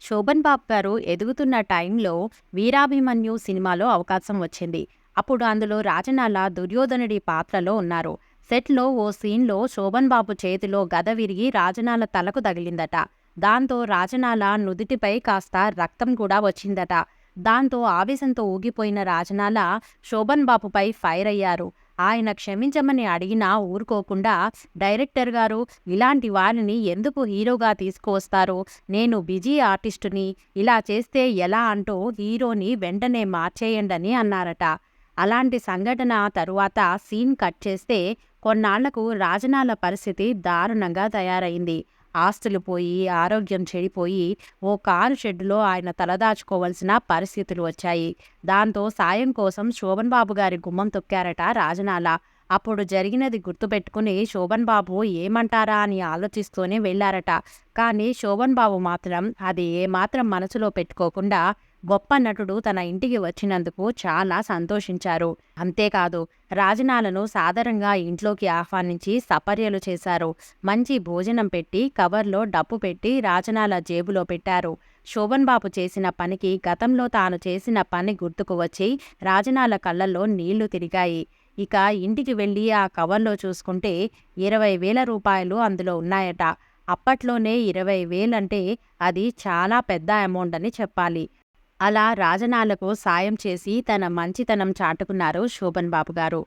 శోభన్ బాబు గారు ఎదుగుతున్న టైంలో 'వీరాభిమన్యు' సినిమాలో అవకాశం వచ్చింది. అప్పుడు అందులో రాజనాల దుర్యోధనుడి పాత్రలో ఉన్నారు. సెట్‌లో ఓ సీన్‌లో శోభన్ బాబు చేతిలో గద విరిగి రాజనాల తలకు తగిలిందట. దాంతో రాజనాల నుదిటిపై కాస్త రక్తం కూడా వచ్చిందట. దాంతో ఆవేశంతో ఊగిపోయిన రాజనాల శోభన్ బాబుపై ఫైర్ అయ్యారు. ఆయన క్షమించమని అడిగినా ఊరుకోకుండా, డైరెక్టర్ గారు ఇలాంటి వారిని ఎందుకు హీరోగా తీసుకువస్తారు? నేను బిజీ ఆర్టిస్టుని, ఇలా చేస్తే ఎలా అంటూ హీరోని వెంటనే మార్చేయండని అన్నారట. అలాంటి సంఘటన తరువాత సీన్ కట్ చేస్తే కొన్నాళ్లకు రాజనాల పరిస్థితి దారుణంగా తయారైంది. ఆస్తులు పోయి, ఆరోగ్యం చెడిపోయి ఓ కారు షెడ్డులో ఆయన తలదాచుకోవాల్సిన పరిస్థితులు వచ్చాయి. దాంతో సాయం కోసం శోభన్ బాబు గారి గుమ్మం తొక్కారట రాజనాల. అప్పుడు జరిగినది గుర్తుపెట్టుకుని శోభన్ బాబు ఏమంటారా అని ఆలోచిస్తూనే వెళ్లారట. కానీ శోభన్ బాబు మాత్రం అది ఏమాత్రం మనసులో పెట్టుకోకుండా గొప్ప నటుడు తన ఇంటికి వచ్చినందుకు చాలా సంతోషించారు. అంతేకాదు, రాజనాలను సాదరంగా ఇంట్లోకి ఆహ్వానించి సపర్యలు చేశారు. మంచి భోజనం పెట్టి కవర్లో డబ్బు పెట్టి రాజనాల జేబులో పెట్టారు. శోభన్ బాబు చేసిన పనికి గతంలో తాను చేసిన పని గుర్తుకు వచ్చి రాజనాల కళ్ళల్లో నీళ్లు తిరిగాయి. ఇక ఇంటికి వెళ్ళి ఆ కవర్లో చూసుకుంటే 20,000 రూపాయలు అందులో ఉన్నాయట. అప్పట్లోనే 20,000 అంటే అది చాలా పెద్ద అమౌంట్ అని చెప్పాలి. అలా రాజనాలకు సాయం చేసి తన మంచితనం చాటుకున్నారు శోభన్ బాబు గారు.